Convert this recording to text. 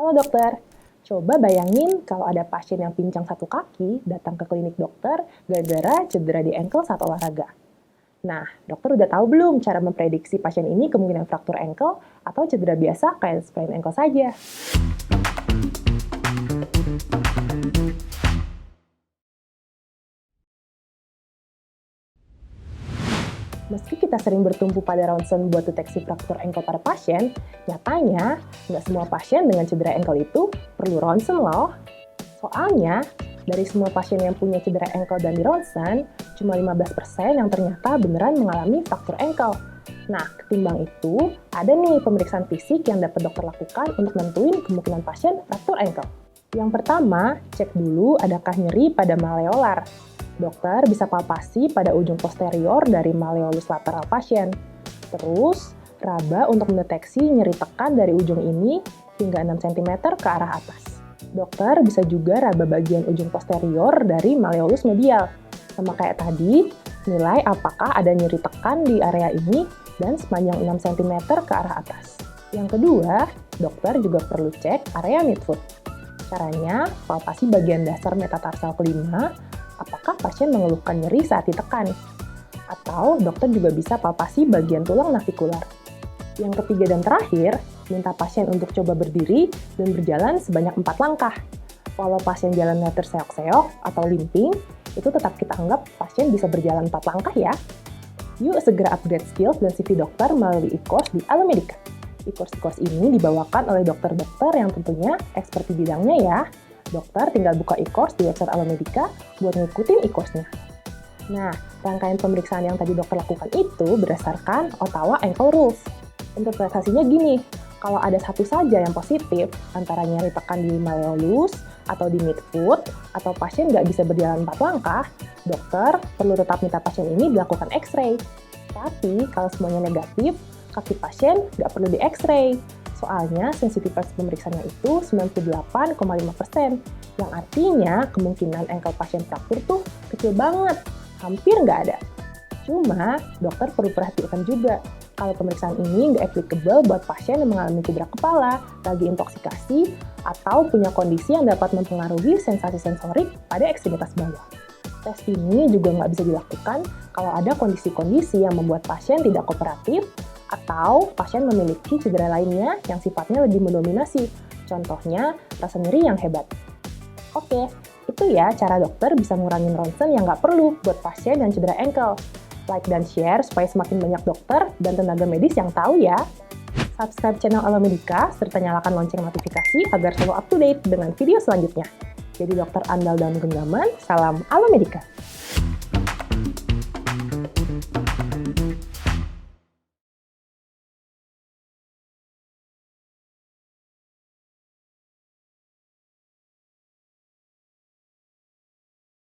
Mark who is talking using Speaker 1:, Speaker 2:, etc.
Speaker 1: Halo dokter, coba bayangin kalau ada pasien yang pincang satu kaki datang ke klinik dokter gara-gara cedera di ankle saat olahraga. Nah, dokter udah tahu belum cara memprediksi pasien ini kemungkinan fraktur ankle atau cedera biasa kayak sprain ankle saja? Meski kita sering bertumpu pada ronsen buat deteksi fraktur ankle pada pasien, nyatanya nggak semua pasien dengan cedera ankle itu perlu ronsen loh. Soalnya, dari semua pasien yang punya cedera ankle dan di ronsen, cuma 15% yang ternyata beneran mengalami fraktur ankle. Nah, ketimbang itu, ada nih pemeriksaan fisik yang dapat dokter lakukan untuk nentuin kemungkinan pasien fraktur ankle. Yang pertama, cek dulu adakah nyeri pada malleolar. Dokter bisa palpasi pada ujung posterior dari malleolus lateral pasien. Terus, raba untuk mendeteksi nyeri tekan dari ujung ini hingga 6 cm ke arah atas. Dokter bisa juga raba bagian ujung posterior dari malleolus medial. Sama kayak tadi, nilai apakah ada nyeri tekan di area ini dan sepanjang 6 cm ke arah atas. Yang kedua, dokter juga perlu cek area midfoot. Caranya, palpasi bagian dasar metatarsal kelima, apakah pasien mengeluhkan nyeri saat ditekan. Atau dokter juga bisa palpasi bagian tulang navikular. Yang ketiga dan terakhir, minta pasien untuk coba berdiri dan berjalan sebanyak 4 langkah. Walau pasien jalannya terseok-seok atau limping, itu tetap kita anggap pasien bisa berjalan 4 langkah ya. Yuk segera upgrade skills dan CV dokter melalui e-course di Alomedica. E-course ini dibawakan oleh dokter-dokter yang tentunya expert di bidangnya ya. Dokter tinggal buka e-course di website Alomedica buat ngikutin e-course-nya. Nah, rangkaian pemeriksaan yang tadi dokter lakukan itu berdasarkan Ottawa Ankle Rules. Interpretasinya gini, kalau ada satu saja yang positif, antara nyeri tekan di malleolus, atau di midfoot, atau pasien nggak bisa berjalan 4 langkah, dokter perlu tetap minta pasien ini dilakukan X-ray. Tapi, kalau semuanya negatif, kaki pasien nggak perlu di X-ray. Soalnya sensitivitas pemeriksaannya itu 98,5%, yang artinya kemungkinan ankle pasien fraktur tuh kecil banget, hampir nggak ada. Cuma, dokter perlu perhatikan juga kalau pemeriksaan ini nggak applicable buat pasien yang mengalami cedera kepala, lagi intoksikasi, atau punya kondisi yang dapat mempengaruhi sensasi sensorik pada ekstremitas bawah. Tes ini juga nggak bisa dilakukan kalau ada kondisi-kondisi yang membuat pasien tidak kooperatif, atau pasien memiliki cedera lainnya yang sifatnya lebih mendominasi, contohnya rasa nyeri yang hebat. Oke, itu ya cara dokter bisa ngurangin ronsen yang nggak perlu buat pasien yang cedera ankle. Like dan share supaya semakin banyak dokter dan tenaga medis yang tahu ya. Subscribe channel Alomedica serta nyalakan lonceng notifikasi agar selalu up to date dengan video selanjutnya. Jadi dokter andal dalam genggaman, salam Alomedica.